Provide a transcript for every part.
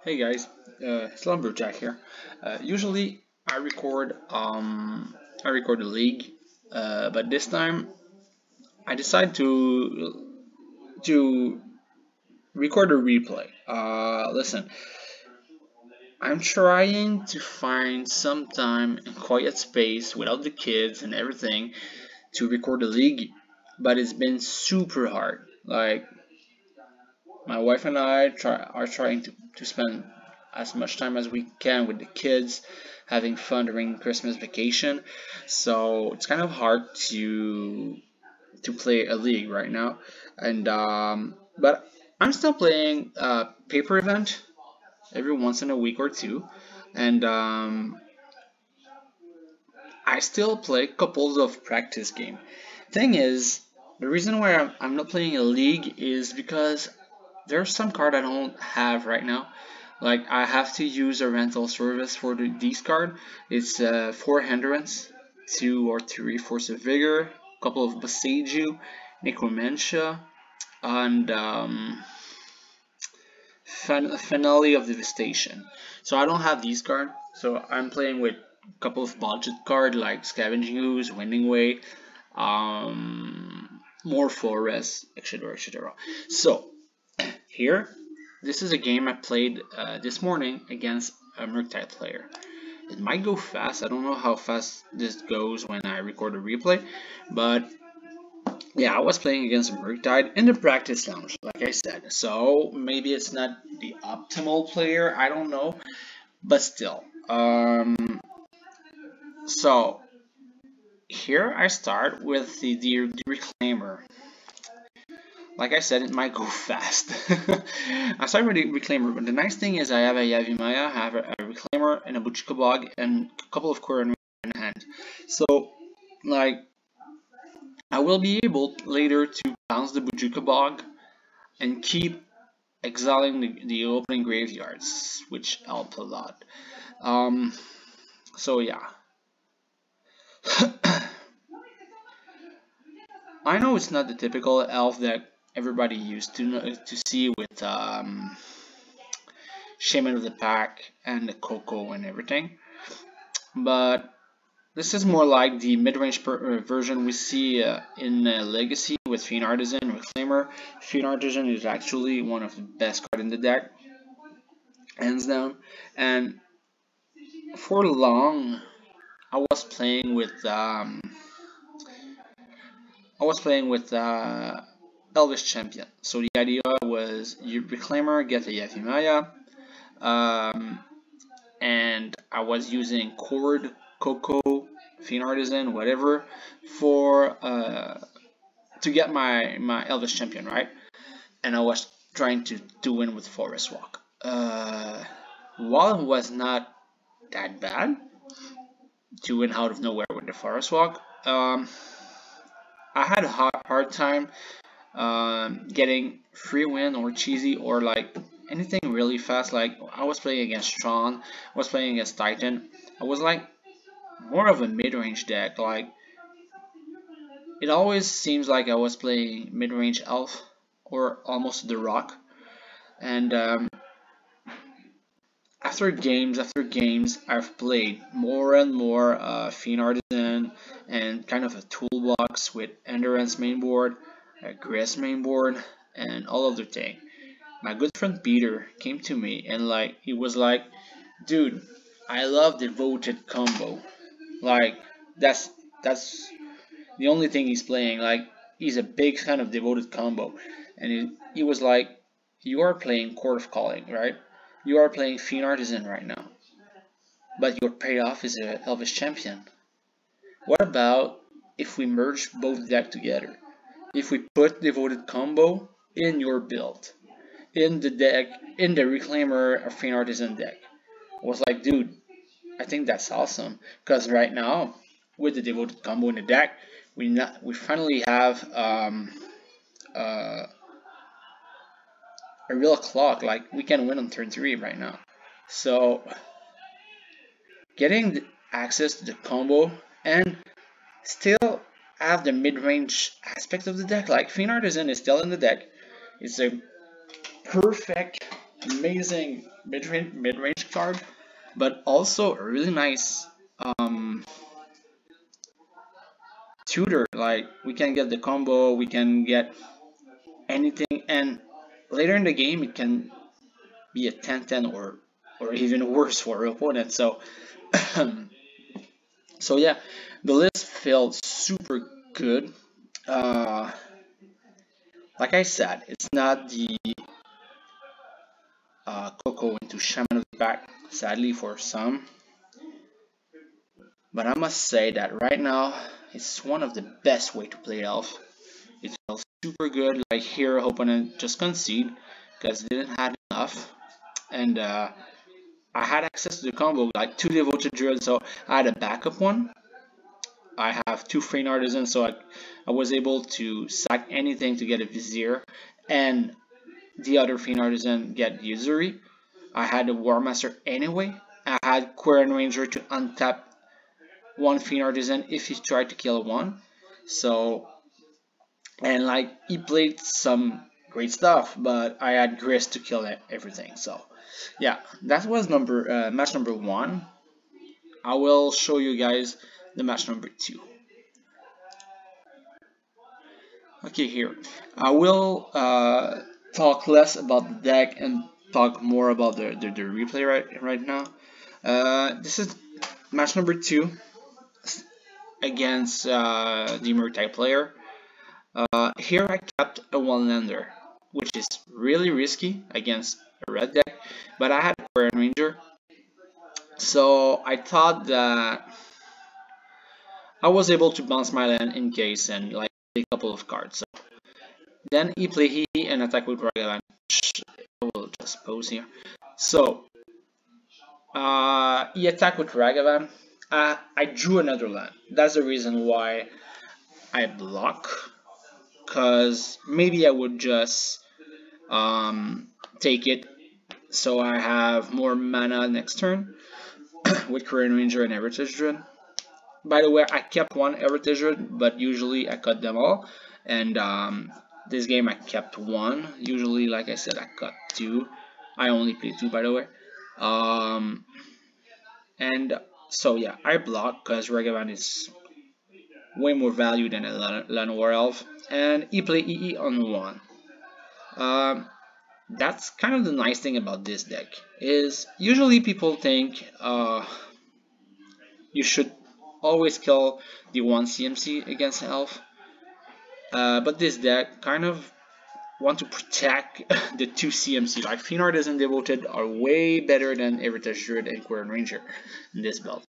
Hey guys, Slumberjack here. Usually I record a league, but this time I decide to record a replay. Listen, I'm trying to find some time and quiet space without the kids and everything to record a league, but it's been super hard. Like my wife and are trying to spend as much time as we can with the kids, having fun during Christmas vacation. So it's kind of hard to play a league right now. And but I'm still playing paper event every once in a week or two, and I still play couples of practice game. Thing is, the reason why I'm not playing a league is because there's some card I don't have right now. Like I have to use a rental service for these card. It's 4 hindrance, 2 or 3 force of vigor, couple of Boseiju, necromancia, and finale of devastation. So I don't have these card. So I'm playing with a couple of budget card like scavenging ooze, winding way, more forest, etc. etc. So here, this is a game I played this morning against a murktide player. It might go fast. I don't know how fast this goes when I record a replay, but yeah, I was playing against a murktide in the practice lounge, like I said. So maybe it's not the optimal player. I don't know, but still. So here I start with the reclaimer. Like I said, it might go fast. I started with a reclaimer, but the nice thing is I have a Yavimaya, I have a reclaimer, and a Butchkabog, and a couple of Koran in hand. So, like, I will be able later to bounce the Butchkabog and keep exiling the opening graveyards, which help a lot. So yeah. I know it's not the typical elf that everybody used to see with Shaman of the Pack and the Coco and everything. But this is more like the mid-range version we see in Legacy with Fiend Artisan Reclaimer. Fiend Artisan is actually one of the best cards in the deck, hands down. And for long, I was playing with Elvis Champion. So the idea was you Reclaimer get a Yafimaya, um, and I was using Cord, Coco, Fiend Artisan, whatever, for to get my Elvis champion, right? And I was trying to win with Forest Walk. While it was not that bad to win out of nowhere with the Forest Walk, I had a hard time getting free win or cheesy or like anything really fast. Like I was playing against Tron, I was playing against Titan. I was like more of a mid-range deck. Like it always seems like I was playing mid-range elf or almost the rock. And after games, I've played more and more Fiend Artisan and kind of a toolbox with Endurance mainboard, Grass mainboard, and all of the thing. My good friend Peter came to me and like he was like, "Dude, I love devoted combo. Like that's the only thing he's playing. Like he's a big fan of devoted combo." And he was like, "You are playing Court of Calling, right? You are playing Fiend Artisan right now, but your payoff is a Elvis Champion. What about if we merge both decks together? If we put devoted combo in your build, in the deck, in the Reclaimer or Fiend Artisan deck?" I was like, "Dude, I think that's awesome because right now with the devoted combo in the deck, we finally have uh, a real clock. Like we can win on turn 3 right now. So getting access to the combo and still have the mid-range aspect of the deck. Like Fiend Artisan is still in the deck. It's a perfect, amazing mid-range card, but also a really nice tutor. Like we can get the combo, we can get anything, and later in the game it can be a 10-10 or even worse for our opponent. So so yeah, the list felt super good. Uh, like I said, it's not the Coco into Shaman of the Pack, sadly for some. But I must say that right now, it's one of the best way to play Elf. It feels super good, like here opponent just concede, because they didn't have enough. And I had access to the combo, like 2 Devoted Druid, so I had a backup one. I have 2 Frame Artisans, so I was able to sack anything to get a Vizier. And the other Fiend Artisan get Usury. I had a War Master anyway. I had Quarren Ranger to untap one Fiend Artisan if he tried to kill one. So, and like, he played some great stuff, but I had Grist to kill everything. So, yeah, that was match number 1. I will show you guys the match number 2. Okay, here. I will talk less about the deck and talk more about the replay right now. This is match number 2 against the murktide player. Here I kept a one-lander, which is really risky against a red deck, but I had a Quarren Ranger, so I thought that I was able to bounce my land in case and like play a couple of cards. So then he play he and attack with Ragavan. I will just pause here. So he attacked with Ragavan. I drew another land. That's the reason why I block, because maybe I would just take it so I have more mana next turn with Korean Ranger and Heritage Druid. By the way, I kept one Heritage Druid, but usually I cut them all. And this game I kept one. Usually, like I said, I cut 2. I only play 2, by the way. And so yeah, I block because Ragavan is way more value than a Llanowar Elf. And he play EE on 1. That's kind of the nice thing about this deck, is usually people think you should always kill the 1 CMC against Elf, but this deck kind of want to protect the 2 CMC. Like Fiend Artisan Devoted are way better than Heritage Druid and Quarren Ranger in this build.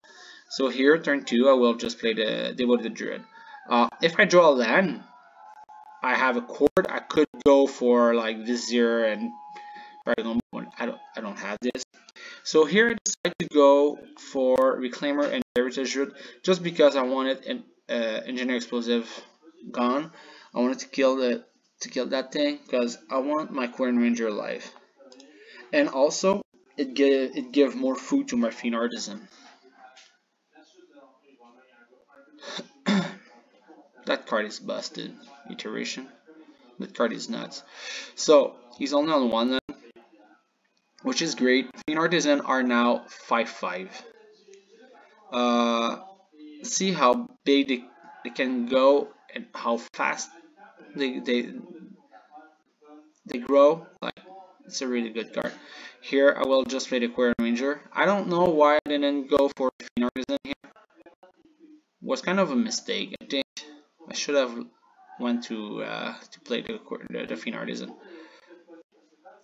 So here, turn 2, I will just play the Devoted Druid. If I draw a land, I have a chord. I could go for like Vizier and Dragon Bone. I don't have this. So here I decided to go for Reclaimer and Heritage Root just because I wanted an Engineer Explosive gone. I wanted to kill that thing because I want my Quarren Ranger alive. And also it give more food to my Fiend Artisan. That card is busted. Iteration. That card is nuts. So he's only on 1 land, which is great. Fiend Artisan are now 5/5. See how big they can go and how fast they grow. Like, it's a really good card. Here I will just play the Quarren Ranger. I don't know why I didn't go for Fiend Artisan here. Was kind of a mistake. I think I should have went to play the Fiend Artisan.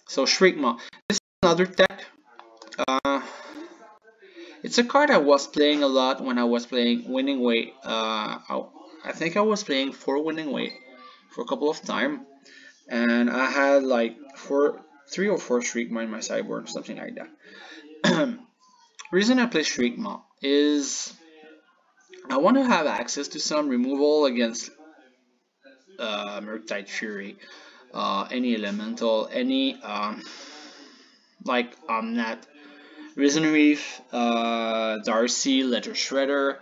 So Shriekmaw. This is another deck. It's a card I was playing a lot when I was playing Winning Way. I think I was playing for Winning Way for a couple of times, and I had like 3 or 4 Shriekmaw in my sideboard, something like that. Reason I play Shriekmaw is I want to have access to some removal against Murktide Fury, any elemental, any like Omnat, Risen Reef, Darcy, Ledger Shredder.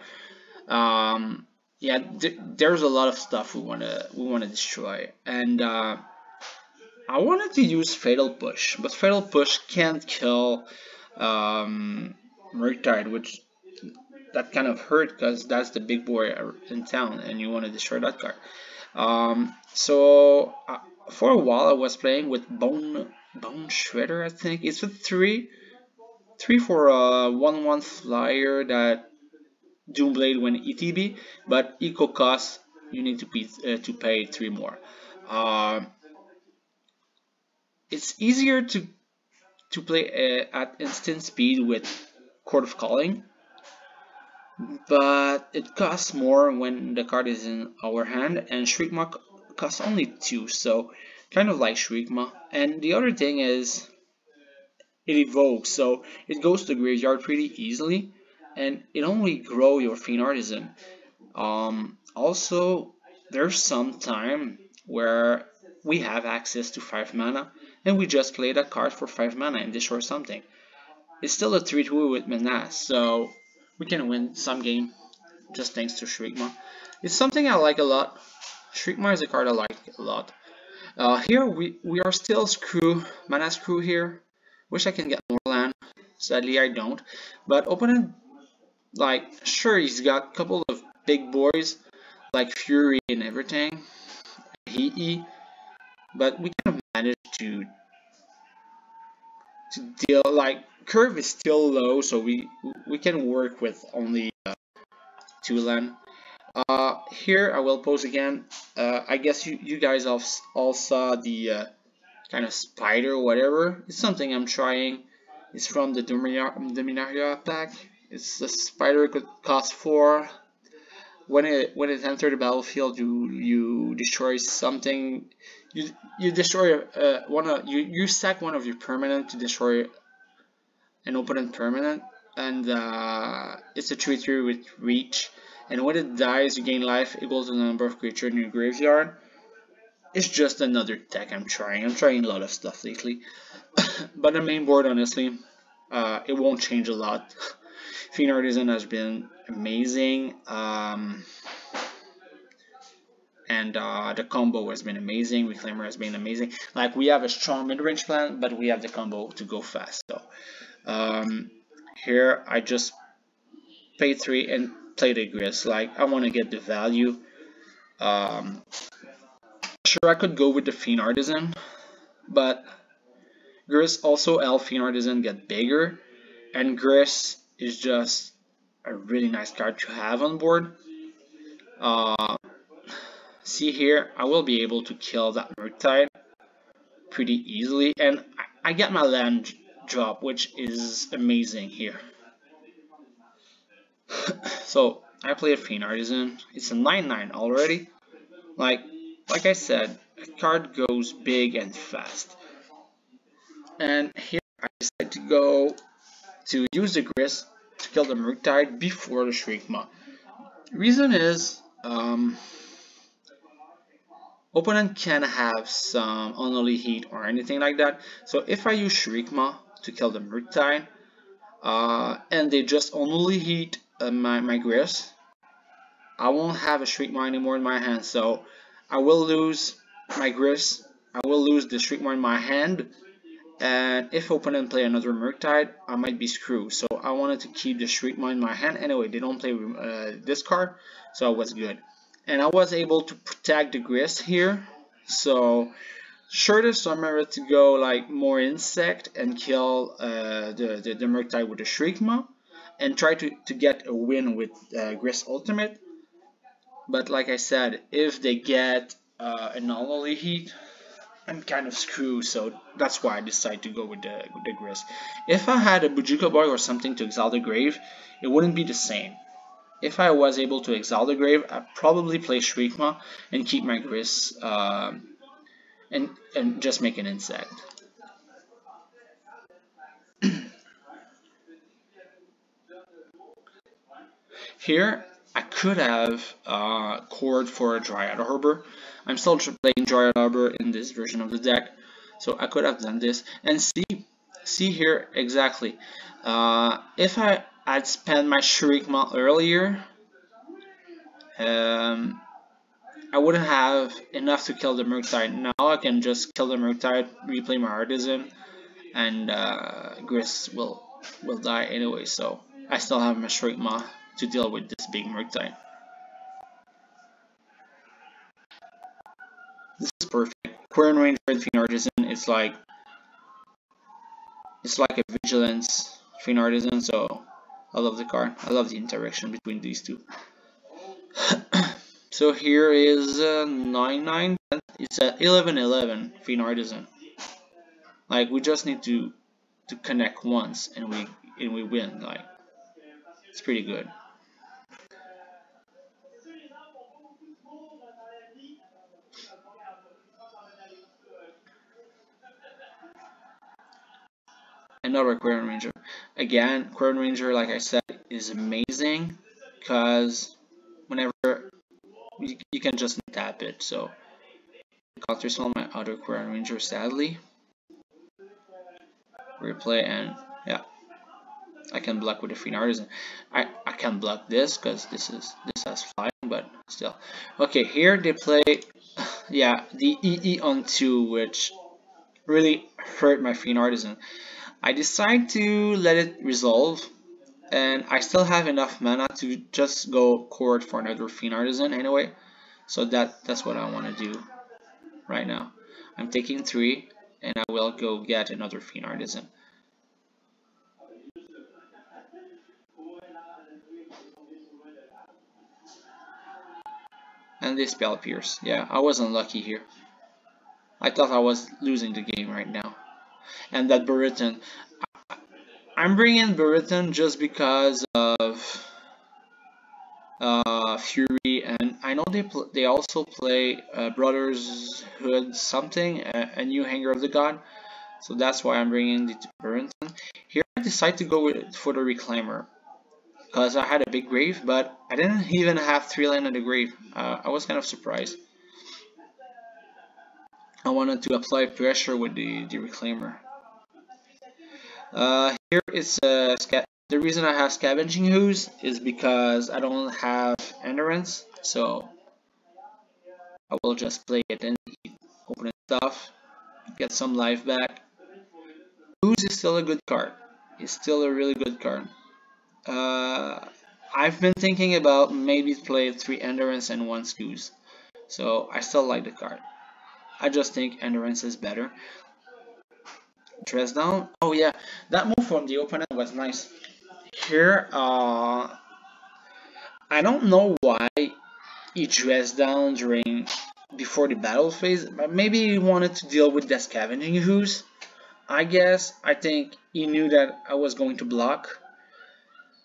Yeah, there's a lot of stuff we wanna destroy, and I wanted to use Fatal Push, but Fatal Push can't kill murktide, which that kind of hurt because that's the big boy in town, and you want to destroy that card. So for a while I was playing with Bone Shredder. I think it's a three for a 1/1 flyer that Doomblade when ETB, but eco cost you need to pay 3 more. Uh, it's easier to play at instant speed with Court of Calling, but it costs more when the card is in our hand, and Shriekmaw costs only 2, so kind of like Shriekmaw. And the other thing is it evokes, so it goes to the graveyard pretty easily, and it only grow your Fiend Artisan. Also, there's some time where we have access to 5 mana, and we just play that card for 5 mana and destroy something. It's still a 3-2 with Menace, so we can win some game just thanks to Shriekmaw. It's something I like a lot. Shriekmaw is a card I like a lot. Here we are still mana screw here. Wish I can get more land. Sadly I don't. But opponent, like, sure, he's got a couple of big boys like Fury and everything, He, but we kind of managed to deal, like, curve is still low, so we can work with only 2 land. Here I will pose again. I guess you guys all saw the kind of spider or whatever. It's something I'm trying. It's from the Dominaria pack. It's a spider, could cost 4. When it enters the battlefield, you destroy something. You destroy you sack one of your permanent to destroy an opponent permanent, and it's a 3/3 with reach. And when it dies, you gain life equal to the number of creatures in your graveyard. It's just another deck I'm trying. I'm trying a lot of stuff lately, but the main board, honestly, it won't change a lot. Fiend Artisan has been amazing, and the combo has been amazing. Reclaimer has been amazing. Like, we have a strong mid-range plan, but we have the combo to go fast. So here I just pay 3 and play the Gris. Like, I want to get the value. Sure, I could go with the Fiend Artisan, but Gris also Elf Fiend Artisan get bigger, and Gris is just a really nice card to have on board. See here, I will be able to kill that murktide pretty easily, and I get my land drop, which is amazing here. So I play a Fiend Artisan. It's a 9/9 already. Like I said, a card goes big and fast. And here I decide to use the Gris to kill the murktide before the Shriekmaw. Reason is, opponent can have some unholy heat or anything like that. So if I use Shriekmaw to kill the murktide, and they just unholy heat my Gris, I won't have a Shriekmaw anymore in my hand. So I will lose my Gris. I will lose the Shriekmaw in my hand. And if opponent play another murktide, I might be screwed. So I wanted to keep the Shriekmaw in my hand. Anyway, they don't play this card, so I was good. And I was able to protect the Gris here. So sure, there's some merit to go like more insect and kill the murktide with the Shriekmaw, and try to get a win with Gris Ultimate. But like I said, if they get an anomaly heat, I'm kind of screwed, so that's why I decided to go with the Gris. If I had a Bujuka Boy or something to exile the grave, it wouldn't be the same. If I was able to exile the grave, I'd probably play Shriekmaw and keep my Gris and just make an insect. Here, I could have cored for a Dryad Arbor. I'm still playing Dryad Arbor in this version of the deck, so I could have done this. And see here exactly. If I had spent my Shriekmaw earlier, I wouldn't have enough to kill the murktide. Now I can just kill the murktide, replay my artisan, and Gris will die anyway. So I still have my Shrikma to deal with this big murktide. This is perfect. Quern Ranger and Fiend Artisan. It's like a vigilance Fiend Artisan. So I love the card. I love the interaction between these two. So here is 9-9. It's a 11-11 Fiend Artisan. Like we just need to connect once and we win. Like it's pretty good. Another Quern Ranger. Again, Quern Ranger, like I said, is amazing because whenever you can just tap it. So counters all my other Quern Ranger, sadly. Replay and yeah, I can block with the Fiend Artisan. I can block this because this has flying, but still. Okay, here they play yeah the EE on 2, which really hurt my Fiend Artisan. I decide to let it resolve, and I still have enough mana to just go court for another Fiend Artisan anyway. So that's what I want to do right now. I'm taking 3, and I will go get another Fiend Artisan. And this spell pierce. Yeah, I was unlucky here. I thought I was losing the game right now. And that Burriton. I'm bringing Burriton just because of Fury, and I know they also play Brotherhood something, a new Hanger of the God. So that's why I'm bringing the Burriton. Here I decided to go for the Reclaimer because I had a big grave, but I didn't even have 3 land in the grave. I was kind of surprised. I wanted to apply pressure with the Reclaimer. Here it's the reason I have Scavenging Ooze is because I don't have Endurance, so I will just play it and open stuff, get some life back. Ooze is still a good card. It's still a really good card. I've been thinking about maybe play 3 Endurance and 1 Ooze, so I still like the card. I just think Endurance is better. Dress down. Oh yeah, that move from the opponent was nice. Here, I don't know why he dressed down before the battle phase, but maybe he wanted to deal with the Scavenging Ooze. I guess. I think he knew that I was going to block.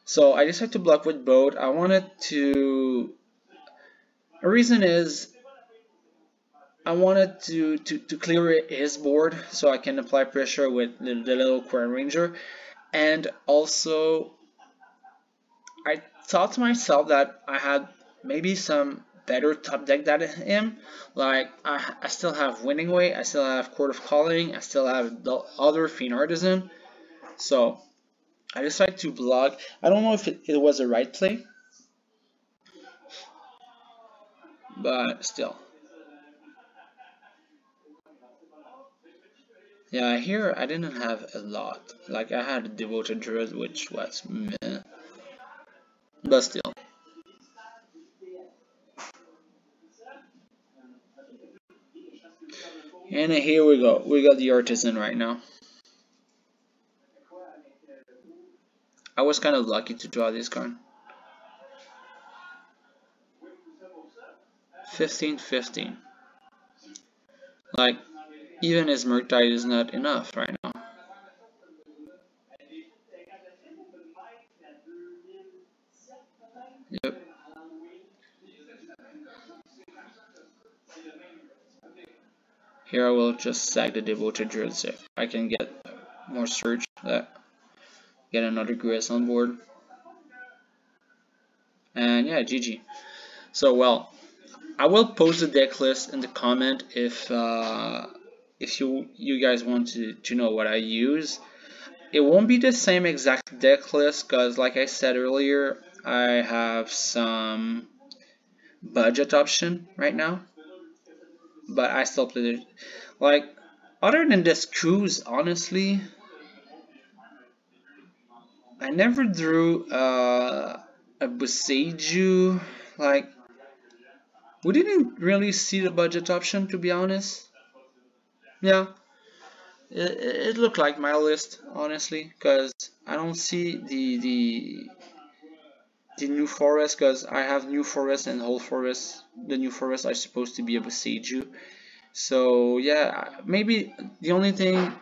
So I decided to block with both. I wanted to... The reason is I wanted to clear his board so I can apply pressure with the little Quern Ranger. And also, I thought to myself that I had maybe some better top deck than him. Like, I still have Winning Way, I still have Court of Calling, I still have the other Fiend Artisan. So, I decided to block. I don't know if it was the right play, but still. Yeah, here I didn't have a lot. Like, I had a Devoted Druid, which was meh. But still. And here we go. We got the Artisan right now. I was kind of lucky to draw this card. 15-15. Like, even his murktide is not enough right now. Yep. Here I will just sack the Devoted Druid so I can get more search, get another Gris on board. And yeah, GG. So well, I will post the deck list in the comment if you guys want to know what I use. It won't be the same exact deck list because, like I said earlier, I have some budget option right now, but I still play it. Like, other than this cruise, honestly, I never drew a Boseiju. Like, we didn't really see the budget option, to be honest. Yeah, it looked like my list, honestly, because I don't see the new forest, because I have new forest and whole forest. The new forest are supposed to be a Boseiju. So yeah, maybe the only thing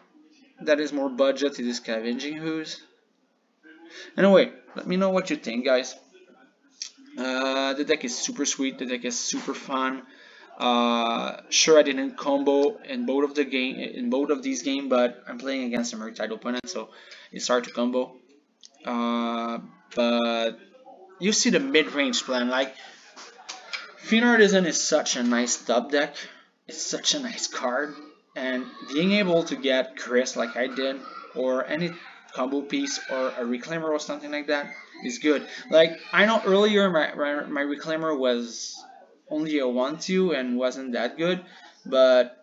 that is more budget is scavenging ooze. Anyway, let me know what you think, guys. The deck is super sweet. The deck is super fun. Sure, I didn't combo in both of these games, but I'm playing against a murktide opponent, so it's hard to combo. But you see the mid-range plan. Like, Fiend Artisan is such a nice top deck. It's such a nice card, and being able to get Chris like I did, or any combo piece or a Reclaimer or something like that is good. Like, I know earlier my Reclaimer was only a 1/2 and wasn't that good, but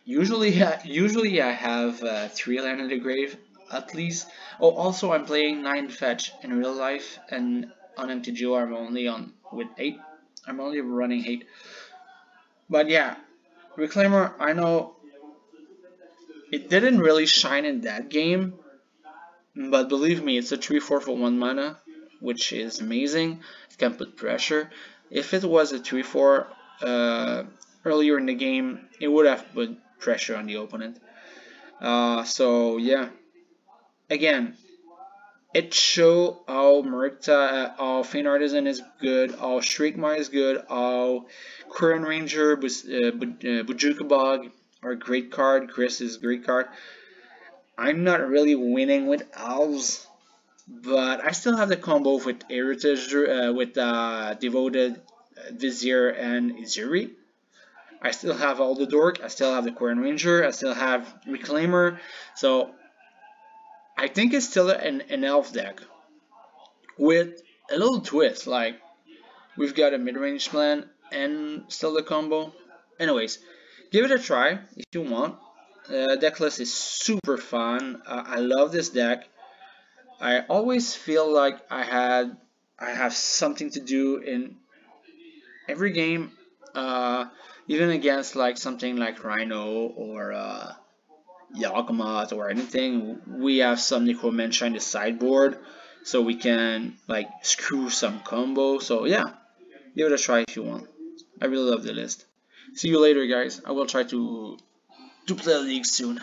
usually I have 3 land in the grave at least. Oh, also I'm playing 9 fetch in real life, and on MTGO I'm only on with 8. I'm only running 8. But yeah, Reclaimer, I know it didn't really shine in that game, but believe me, it's a 3/4 for 1 mana, which is amazing. It can put pressure. If it was a 3/4 earlier in the game, it would have put pressure on the opponent. So yeah, again, it show how how Feint Artisan is good, how Shriekmar is good, how Quirion Ranger, Bojuka Bog are a great card, Chris is a great card. I'm not really winning with elves, but I still have the combo with Heritage, with Devoted Vizier and Izuri. I still have all the Dork, I still have the Quirion Ranger, I still have Reclaimer, so I think it's still an elf deck with a little twist. Like, we've got a mid-range plan and still the combo. Anyways, give it a try if you want. Deck list is super fun. I love this deck. I always feel like I have something to do in every game, even against like something like Rhino or Yawgmoth or anything. We have some Necromancer in the sideboard, so we can like screw some combo. So yeah, give it a try if you want. I really love the list. See you later, guys. I will try to play a league soon.